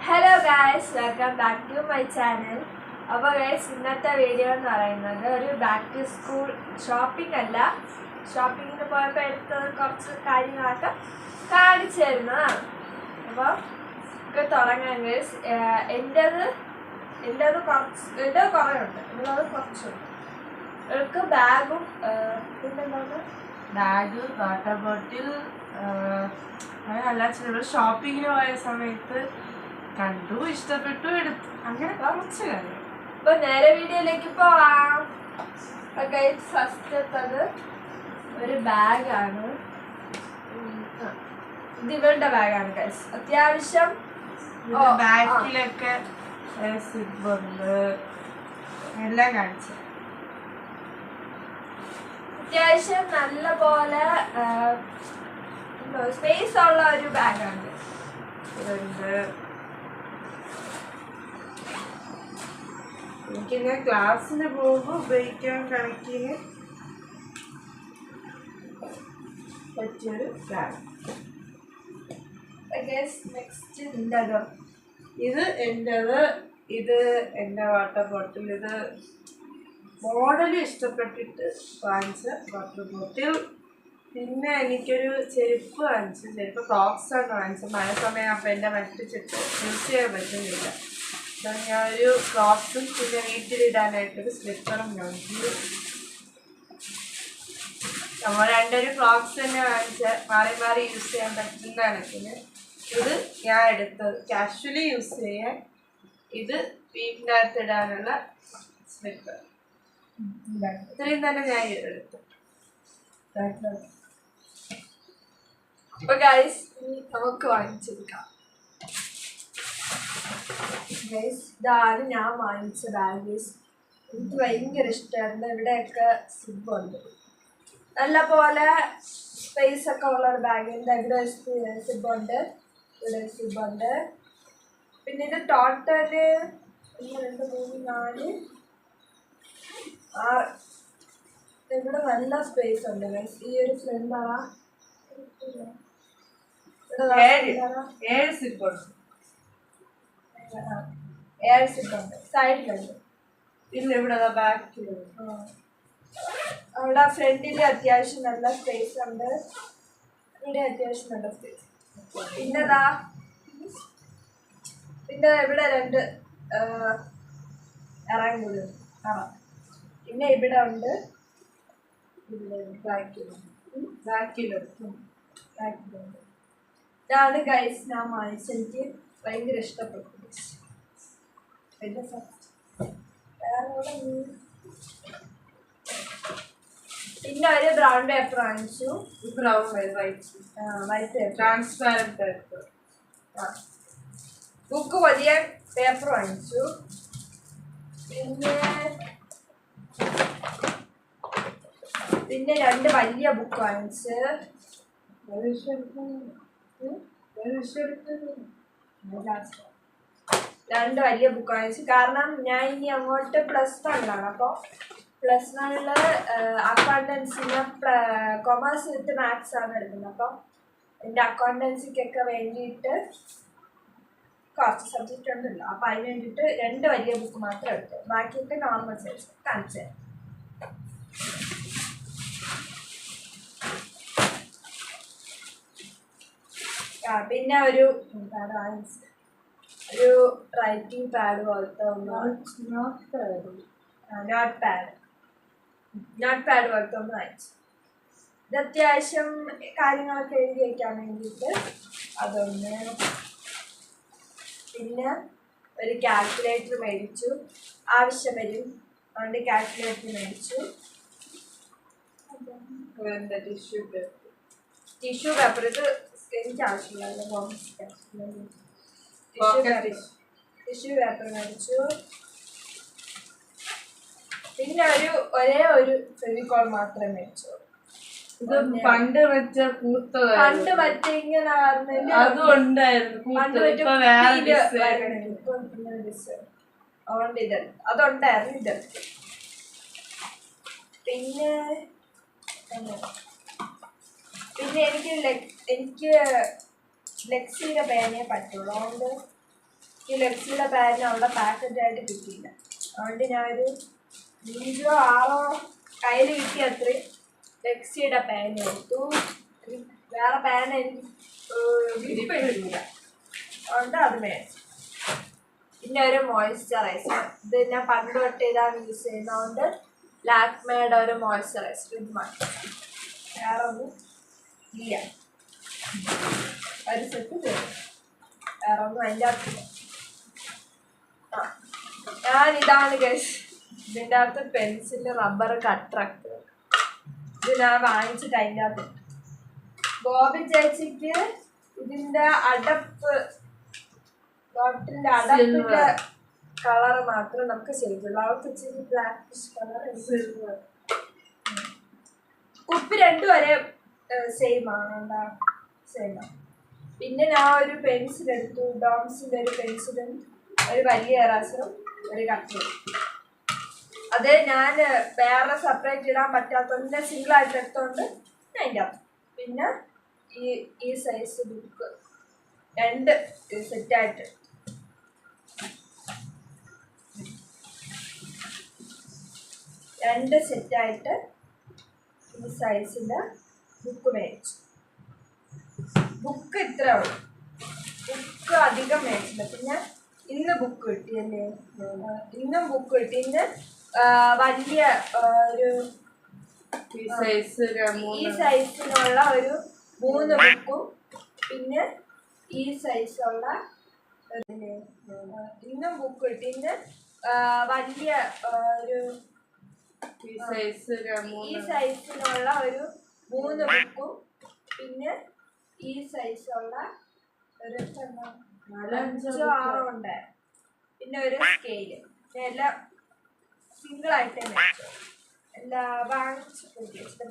Hello guys, welcome back to my channel. അപ്പോൾ guys, ഇന്നത്തെ video എന്ന് പറയുന്നത് ഒരു ബാക്ക് ടു സ്കൂൾ ഷോപ്പിംഗ് അല്ല, ഷോപ്പിങ്ങിന് പോയപ്പോൾ എടുത്തത് കുറച്ച് കാര്യങ്ങളൊക്കെ കാണിച്ചു തരുന്നതാണ്. അപ്പോൾ തുടങ്ങാൻ ഗായ്സ്. എൻ്റേത് കുറേ ഉണ്ട്, ഉള്ളത് കുറച്ചുണ്ട്. എനിക്ക് ബാഗും പിന്നെന്താണ് ബാഗ്, വാട്ടർ ബോട്ടിൽ, അങ്ങനെയല്ല ചില ഷോപ്പിങ്ങിന് പോയ സമയത്ത് കണ്ടു, ഇഷ്ടപ്പെട്ടു, എടുത്തു, അങ്ങനെ കുറച്ച് കാര്യം. ഇപ്പൊ നേരെ വീഡിയോയിലേക്ക് പോവാം. ഫസ്റ്റത്തത് ഒരു ബാഗാണ്. ഇത് ഇവളുടെ ബാഗാണ് ഗൈസ്. അത്യാവശ്യം ബാക്കിലൊക്കെ സിബുണ്ട്, എല്ലാം കാണിച്ചു. അത്യാവശ്യം നല്ല പോലെ സ്പേസ് ഉള്ള ഒരു ബാഗാണ്. എനിക്കിങ്ങനെ ക്ലാസ്സിന് പോകുമ്പോൾ ഉപയോഗിക്കാൻ കണക്കിന് പറ്റിയൊരു ബാഗ്. നെക്സ്റ്റ് ഉണ്ടല്ലോ, ഇത് എൻ്റെത്, ഇത് എൻ്റെ വാട്ടർ ബോട്ടിൽ. ഇത് മോഡൽ ഇഷ്ടപ്പെട്ടിട്ട് വാങ്ങിച്ച വാട്ടർ ബോട്ടിൽ. പിന്നെ എനിക്കൊരു ചെരുപ്പ് വാങ്ങിച്ചു. ചെരുപ്പ് ക്രോക്സാണ് വാങ്ങിച്ചത്. മഴ സമയമാകുമ്പോൾ എൻ്റെ മറ്റു ചെരുപ്പ് യൂസ് ചെയ്യാൻ പറ്റുന്നില്ല. അപ്പം ഞാനൊരു ക്രോക്സും പിന്നെ വീട്ടിലിടാനായിട്ടൊരു സ്ലിപ്പറും വാങ്ങിച്ചു. നമ്മൾ രണ്ടൊരു ക്രോക്സ് തന്നെ വാങ്ങിച്ചാൽ മാറി മാറി യൂസ് ചെയ്യാൻ പറ്റുന്ന കണക്കിന് ഇത് ഞാൻ എടുത്തത് കാഷ്വലി യൂസ് ചെയ്യാൻ. ഇത് വീട്ടിൻ്റെ അകത്ത് ഇടാനുള്ള സ്ലിപ്പർ. ഇത്രയും തന്നെ ഞാൻ എടുത്തു. അപ്പൊ ഗൈസ്, നമുക്ക് വാങ്ങിച്ചെടുക്കാം. ഗൈസ്, ഇതാണ് ഞാൻ വാങ്ങിച്ച ബാഗ്. എനിക്ക് ഭയങ്കര ഇഷ്ടമായിരുന്നു. ഇവിടെയൊക്കെ സിബുണ്ട്, നല്ല പോലെ സ്പേസ് ഒക്കെ ഉള്ള ഒരു ബാഗ്. ഇവിടെ സിബുണ്ട്, ഇവിടെ സിബുണ്ട്. പിന്നെ ഇത് ടോട്ടല് 1 2 3 4 6. ഇവിടെ നല്ല സ്പേസ് ഉണ്ട് ഗൈസ്. ഈ ഒരു ഫ്രണ്ടാണ്, 7 സിബുണ്ട്. 7 സിബുണ്ട്. സൈഡിലുണ്ട്. ഇല്ല, ഇവിടെ ബാക്കിൽ. അവിടെ ഫ്രണ്ടിൽ അത്യാവശ്യം നല്ല സ്പേസ് ഉണ്ട്, ഇവിടെ അത്യാവശ്യം നല്ല സ്പേസ്. പിന്നെ ഇവിടെ 2 ഇറങ്ങി കൂടി ഉണ്ട്. പിന്നെ ഇവിടെ ഉണ്ട്, ബാക്കിലുണ്ട്. ഇതാണ് ഗൈസ് ഞാൻ വാങ്ങിച്ചത്. എനിക്ക് ഭയങ്കര ഇഷ്ടപ്പെട്ടു. പിന്നെ ഒരു ബ്രൗൺ പേപ്പർ വാങ്ങിച്ചു. Brown white transparent paper. Book വലിയ പേപ്പർ വാങ്ങിച്ചു. പിന്നെ 2 വലിയ ബുക്ക് വാങ്ങിച്ച്. 2 വലിയ ബുക്ക് വാങ്ങിച്ചു. കാരണം ഞാൻ ഇനി അങ്ങോട്ട് +1 അപ്പോൾ +1 അക്കൗണ്ടൻസിന് കൊമേഴ്സ് വിത്ത് മാത്സ് ആണ് എടുക്കുന്നത്. അപ്പം എൻ്റെ അക്കൗണ്ടൻസിക്കൊക്കെ വേണ്ടിയിട്ട് കുറച്ച് സബ്ജക്റ്റ് ഉണ്ടല്ലോ, അപ്പം അതിന് വേണ്ടിയിട്ട് 2 വലിയ ബുക്ക് മാത്രം എടുത്തു. ബാക്കിയൊക്കെ നോർമൽ സൈസ് കാണിച്ചു. പിന്നെ ഒരു റൈറ്റിംഗ് പാഡ് പോലത്തെ ഒന്ന്, നോട്ട് പാഡ് പോലത്തെ ഒന്ന് വാങ്ങിച്ചു. ഇത് അത്യാവശ്യം കാര്യങ്ങളൊക്കെ എഴുതി വയ്ക്കാൻ വേണ്ടിയിട്ട് അതൊന്ന്. പിന്നെ ഒരു കാൽക്കുലേറ്റർ മേടിച്ചു, ആവശ്യം വരും അതുകൊണ്ട് കാൽക്കുലേറ്റർ മേടിച്ചു. ടിഷ്യൂ പേപ്പർ, ഇത് എനിക്ക് ആവശ്യമില്ല. ടിഷ്യൂ പേപ്പർ മേടിച്ചു. പിന്നെ ഒരേ ഒരു ഫെവിക്കോൾ മാത്രമേ മേടിച്ചു. ഇത് പണ്ട് വെച്ച പണ്ട് മറ്റേ ഇങ്ങനെ അതുണ്ടായിരുന്നു. അതുകൊണ്ട് അതുണ്ടായിരുന്നു. ഇത് പിന്നെ പിന്നെ എനിക്ക് ലെക്സിയുടെ പേനേ പറ്റുള്ളൂ. അതുകൊണ്ട് ഈ ലെക്സിയുടെ പേന അവിടെ പാക്കറ്റായിട്ട് കിട്ടിയില്ല. അതുകൊണ്ട് ഞാനൊരു 5 or 6 കയ്യിൽ കിട്ടിയ അത്രയും ലെക്സിയുടെ പേന എടുത്തു. വേറെ പേന എനിക്ക് കിട്ടില്ല. അതുകൊണ്ട് അത് മേടിച്ചു. പിന്നെ ഒരു മോയ്സ്ചറൈസർ. ഇത് ഞാൻ പണ്ട് തൊട്ട് ഇതാണ് യൂസ് ചെയ്യുന്നതുകൊണ്ട് ലാക്മേയുടെ ഒരു മോയ്സ്ചറൈസർ ഇത് മതി. വേറെ ഒന്നും ഇല്ല. ഒരു സെറ്റ് തരും. വേറെ ഒന്നും അതിൻ്റെ അകത്തില്ല. ഞാനിതാണ് ഗൈസ് ഇതിൻ്റെ അകത്ത് പെൻസിൽ റബ്ബർ കട്ടറൊക്കെ ഇത് ഞാൻ വാങ്ങിച്ചിട്ട് അതിൻ്റെ അകത്ത് ബോബി ചേച്ചിക്ക് ഇതിൻ്റെ അടപ്പ് ബോട്ടിലിൻ്റെ അടപ്പിൻ്റെ കളർ മാത്രം നമുക്ക് ശരിക്കുള്ളൂ. അവർക്ക് ഇച്ചിരി ബ്ലാക്കിഷ് കളർ. കുപ്പി രണ്ടും ഒരേ സെയിം ആണ്. സെയിം ആണ്. പിന്നെ ഞാൻ ഒരു പെൻസിൽ എടുത്തു. ഡോംസിൻ്റെ ഒരു പെൻസിലും ഒരു വലിയ എറാസറും ഒരു കട്ടറും. അത് ഞാൻ വേറെ സെപ്പറേറ്റ് ഇടാൻ പറ്റാത്തതുകൊണ്ട് സിംഗിളായിട്ട് എടുത്തോണ്ട് അതിൻ്റെ അകത്ത്. പിന്നെ ഈ സൈസ് ബുക്ക് 2 സെറ്റായിട്ട് സെറ്റായിട്ട് ഈ സൈസിൻ്റെ ബുക്ക് മേടിച്ചു. ബുക്ക് ഇത്ര ഉള്ളു. ബുക്ക് അധികം മേടിച്ചില്ല. പിന്നെ ഇന്ന് ബുക്ക് കിട്ടിയല്ലേ, ഇന്നും ബുക്ക് കിട്ടി. ഇന്ന് വലിയ ഒരു ഈ സൈസിനുള്ള ഒരു 3 ബുക്കും പിന്നെ ഈ സൈസുള്ള ഇന്നും ബുക്ക് കിട്ടി. ഇന്ന് വലിയ ഒരു ഈ സൈസിനുള്ള ഒരു 3 ബുക്കും പിന്നെ ഈ സൈസുള്ള ഒരു 5 or 6 ഉണ്ട്. പിന്നെ ഒരു സ്കെയില്. എല്ലാം സിംഗിളായിട്ടേ മേടിച്ചു. എല്ലാം വാങ്ങിച്ചു.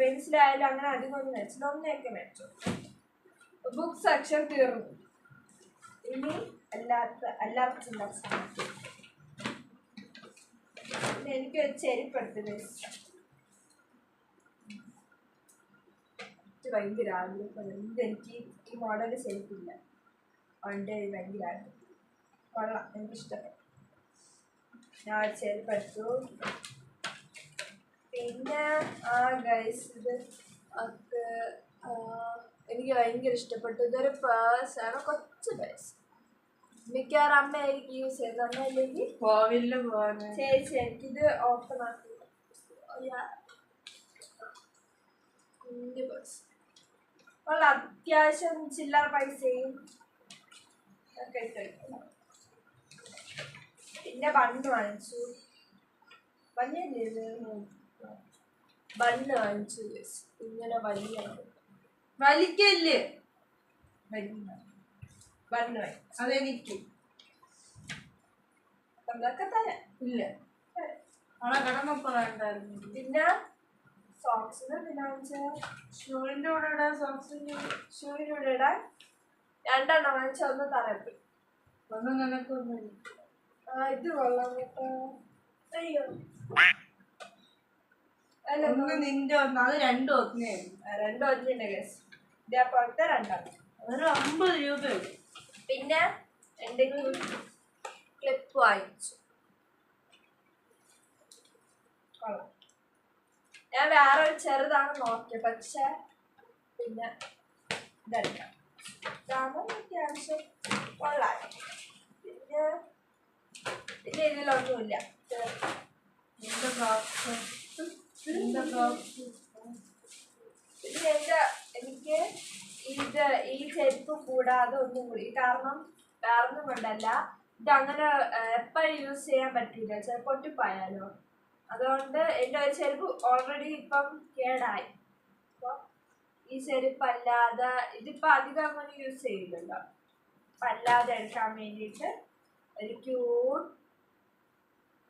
പെൻസിലായാലും അങ്ങനെ അധികം ഒന്നും മേടിച്ചില്ല. ഒന്നൊക്കെ മേടിച്ചു. ബുക്ക് സെക്ഷൻ തീർന്നു. ഇനി അല്ലാത്ത സാധനം. പിന്നെ എനിക്കൊരു ചെരുപ്പെടുത്തത് ഭയങ്കര ആഗ്രഹം. എനിക്ക് ഈ മോഡൽ ചെരുപ്പില്ല. അതുകൊണ്ട് ഭയങ്കര ആഗ്രഹം. കൊള്ളാം, എനിക്കിഷ്ടപ്പെട്ടു. ഞാൻ ചെരുപ്പെടുത്തു. പിന്നെ ഗൈസ് ഇത് എനിക്ക് ഭയങ്കര ഇഷ്ടപ്പെട്ടു. ഇതൊരു പേഴ്സാണ്. കൊച്ചു പേഴ്സ്. മിക്കവാറും അമ്മയായിരിക്കും യൂസ് ചെയ്യുന്നത്. അമ്മയില്ലെങ്കിൽ കോവിലില് പോകാൻ ചേച്ചി എനിക്കിത് ഓപ്പൺ ആക്കി. കുഞ്ഞു പേഴ്സ്. ഉള്ള അത്യാവശ്യം ചില്ലറ പൈസയും ഒക്കെ ഇട്ടു. പിന്നെ ബണ്ണ് വാങ്ങിച്ചു. ബണ്ണ് വാങ്ങിച്ചു. ഇങ്ങനെ വലിയ വലിക്കല്ലേ ബണ്ണ് വാങ്ങിച്ചു. അതെനിക്ക് നമ്മളൊക്കെ തരാം. ഇല്ല, അവിടെ കിടന്നപ്പോ വേണ്ടായിരുന്നു. പിന്നെ സോക്സിന് പിന്നെ വാങ്ങിച്ച ഷൂവിൻ്റെ കൂടെ ഇടാൻ ഷൂവിൻ്റെ കൂടെ ഇടാൻ 2 വാങ്ങിച്ച ഒന്ന് തറപ്പി. ഒന്നും നിനക്കൊന്നും ഇത് കൊള്ളാം കേട്ടോ. അയ്യോ അല്ല ഒന്ന് നിന്റെ ഒന്ന്. അത് 2 ഒന്നേയുള്ളൂ. 2 ഒന്നുണ്ട് കേസ്. ഇതേപോലത്തെ 2 ഒരു 50 രൂപ. പിന്നെ എന്തെങ്കിലും ക്ലിപ്പ് വാങ്ങിച്ചു. കൊള്ളാം. ഞാൻ വേറെ ഒരു ചെറുതാണ് നോക്കിയത്. പക്ഷെ പിന്നെ ഇതെടുക്കാം. ഇതാണ് അത്യാവശ്യം കൊള്ളാം. പിന്നെ ഇതിലൊന്നുമില്ല. പിന്നെ എനിക്ക് ഈ ചെരുപ്പ് കൂടാതെ ഒന്നും കൂടി. കാരണം വേറൊന്നും കൊണ്ടല്ല, ഇതങ്ങനെ എപ്പോഴും യൂസ് ചെയ്യാൻ പറ്റില്ല. ചിലപ്പോൾ പൊട്ടിപ്പോയാലോ. അതുകൊണ്ട് എൻ്റെ ഒരു ചെരുപ്പ് ഓൾറെഡി ഇപ്പം കേടായി. അപ്പോൾ ഈ ചെരുപ്പ് അല്ലാതെ ഇതിപ്പോൾ അധികം അങ്ങനെ യൂസ് ചെയ്യില്ലല്ലോ. അപ്പം അല്ലാതെ എടുക്കാൻ വേണ്ടിയിട്ട് ഒരു ക്യൂട്ട്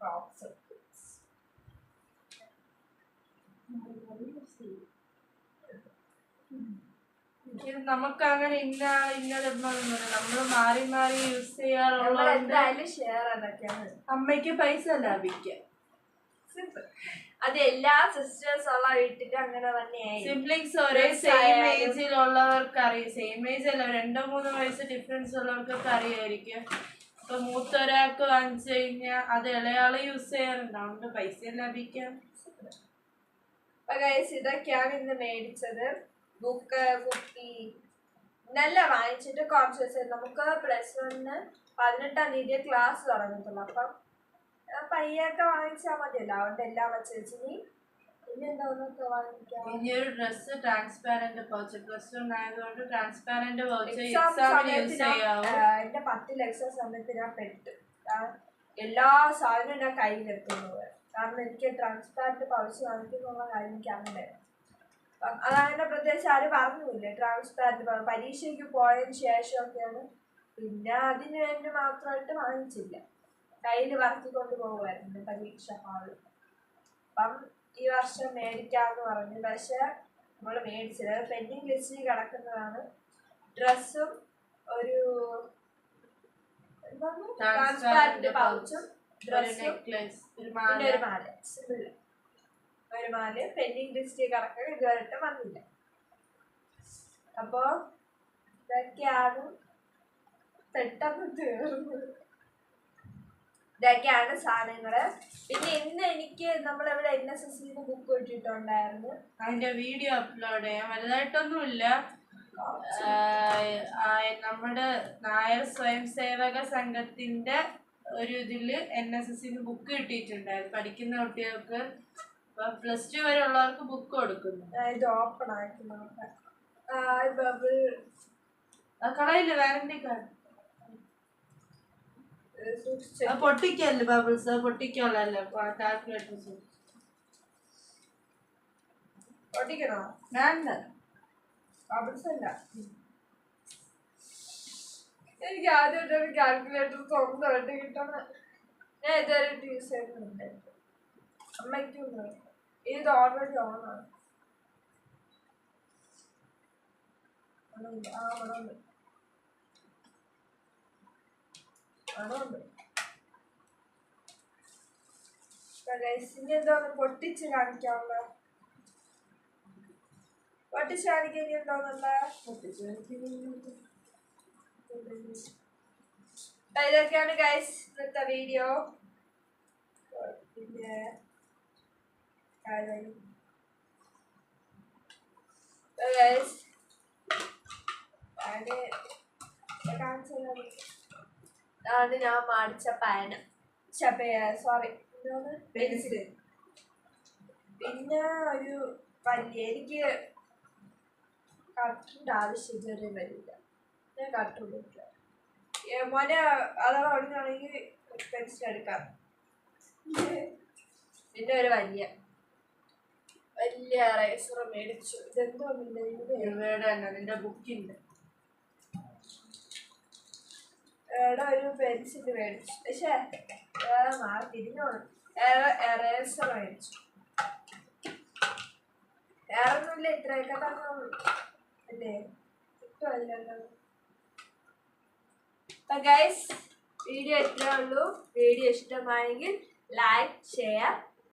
ക്രോക്സ്. ഇത് നമുക്ക് അങ്ങനെ ഇന്നതൊന്നും നമ്മള് മാറി മാറി യൂസ് ചെയ്യാറുള്ള എന്തായാലും ഷെയർ അതൊക്കെയാണ്. അമ്മയ്ക്ക് പൈസ ലാഭിക്കാം. അത് എല്ലാ സിസ്റ്റേഴ്സ് ഉള്ള വീട്ടിലും അങ്ങനെ തന്നെയായി. സിബ്ലിങ്സ് ഒരേ സെയിം ഏജിലുള്ള ഉള്ളവർക്ക് അറിയാം, സെയിം ഏജ് അല്ല, 2-3 വയസ്സ് ഡിഫറൻസ് ഉള്ളവർക്കൊക്കെ അറിയായിരിക്കും. ഇപ്പൊ മൂത്ത ഒരാൾക്ക് വാങ്ങിച്ചു കഴിഞ്ഞാൽ അത് ഇളയാള് യൂസ് ചെയ്യാറുണ്ട്, അതുകൊണ്ട് പൈസ ലാഭിക്കാം. അപ്പൊ ഗൈസ് ഇതൊക്കെയാണ് ഇന്ന് മേടിച്ചത്. ബുക്ക്, കുപ്പി നല്ല വാങ്ങിച്ചിട്ട് കുറച്ച് ദിവസം നമുക്ക് +1 18-ാം തീയതി ക്ലാസ് തുടങ്ങത്തുള്ളൂ. അപ്പം പയ്യൊക്കെ വാങ്ങിച്ചാൽ മതിയല്ലോ, അതുകൊണ്ട് എല്ലാം വെച്ച് പിന്നെ എന്താന്നൊക്കെ വാങ്ങിക്കാം. ഇനി ഒരു ഡ്രസ് ട്രാൻസ്പാരന്റ് പൗച്ച്, +1 ആയതുകൊണ്ട് ട്രാൻസ്പാരന്റ് പൗച്ച് എക്സാം എക്സാമിന് യൂസ് ചെയ്യാവൂ. എന്റെ 10 എക്സാം സമയത്ത് ഞാൻ പെട്ട് എല്ലാ സാധനവും ഞാൻ കയ്യിലെത്തുന്നത്. കാരണം എനിക്ക് ട്രാൻസ്പാരന്റ് പൗച്ച് വാങ്ങിക്കുന്നുള്ള കാര്യം എനിക്ക് അങ്ങനെ അതങ്ങനെ പ്രത്യേകിച്ച് ആരും പറഞ്ഞില്ല. ട്രാൻസ്പാരന്റ് പരീക്ഷയ്ക്ക് പോയതിന് ശേഷമൊക്കെയാണ്, പിന്നെ അതിന് വേണ്ടി മാത്രമായിട്ട് വാങ്ങിച്ചില്ല. കയ്യിൽ വറുത്തിക്കൊണ്ട് പോകുമായിരുന്നു പരീക്ഷ ഹാളിൽ. അപ്പം ഈ വർഷം മേടിക്കാമെന്ന് പറഞ്ഞു, പക്ഷെ നമ്മൾ മേടിച്ചില്ല. പെൻഡിങ് ലിസ്റ്റിൽ കിടക്കുന്നതാണ്. ഡ്രസ്സും ഒരു ട്രാൻസ്പാരന്റ് പൗച്ചും ഡ്രസ്സും പിന്നെ ഒരു മാല, സിമ്പിൾ ഒരു മാല പെൻഡിങ് ലിസ്റ്റിൽ കിടക്കുക, ഇതുവരെ വന്നില്ല. അപ്പോ ഇതൊക്കെയാണ് പെട്ടെന്ന് തീർന്നത്. ഇതൊക്കെയാണ് സാധനങ്ങള്. പിന്നെ ഇന്ന് എനിക്ക് നമ്മളിവിടെ NSSന് ബുക്ക് ഇട്ടിട്ടുണ്ടായിരുന്നു, അതിന്റെ വീഡിയോ അപ്ലോഡ് ചെയ്യാം. വലുതായിട്ടൊന്നുമില്ല. നമ്മുടെ നായർ സ്വയം സേവക സംഘത്തിന്റെ ഒരു ഇതില് NSSന് ബുക്ക് കിട്ടിയിട്ടുണ്ടായിരുന്നു പഠിക്കുന്ന കുട്ടികൾക്ക്. +2 വരെ ഉള്ളവർക്ക് ബുക്ക് കൊടുക്കുന്നു. ഇത് ഓപ്പൺ ആക്കി നോക്കാം. ബബിൾ കളയില്ല, വാറന്റി കാർഡ് പൊട്ടിക്കല്ലേ, ബബിൾസ് പൊട്ടിക്കുള്ളല്ലോ. കാൽക്കുലേറ്റർ പൊട്ടിക്കണോ? വേണ്ട, ബബിൾസ് അല്ല. എനിക്ക് ആദ്യമായിട്ടൊരു കാൽക്കുലേറ്റർ തുറന്നിട്ട് കിട്ടണം. ഞാൻ ഇതുവരെ യൂസ് ചെയ്യുന്നുണ്ട്. അമ്മയ്ക്കും ഇത് ഓൾറെഡി ഓണാണ്. ഇനി എന്തോന്ന് പൊട്ടിച്ച് കാണിക്കാനുള്ള, പൊട്ടിച്ച് കാണിക്കാൻ ഇനി എന്തോന്നുണ്ട. ഇതൊക്കെയാണ് ഗൈസ് ഇന്നത്തെ വീഡിയോ. പിന്നെ അത് ഞാൻ മേടിച്ച പാന, സോറി പെൻസിൽ. പിന്നെ ഒരു വലിയ, എനിക്ക് കട്ടറിന്റെ ആവശ്യം ഇതുവരെ വരില്ല, ഞാൻ കട്ടർ കൊടുക്കുക. മോനെ അഥവാ ഒടിഞ്ഞാണെങ്കിൽ പെൻസിൽ എടുക്കാം. പിന്നെ ഒരു വലിയ റൈസർ മേടിച്ചു. ഇതെന്തോന്നില്ല, നിന്റെ ബുക്കിന്റെ ഒരു പെൻസിൽ മേടിച്ചു. പക്ഷേ തിരിഞ്ഞോളൂ, റൈസർ മേടിച്ചു. വേറൊന്നുമില്ല, ഇത്രയൊക്കെ തന്നെ അല്ലേ, കിട്ടുമല്ലോ. ഗൈസ് വീഡിയോ ഇത്രേ ഉള്ളൂ. വീഡിയോ ഇഷ്ടമായെങ്കിൽ ലൈക്ക്, ഷെയർ,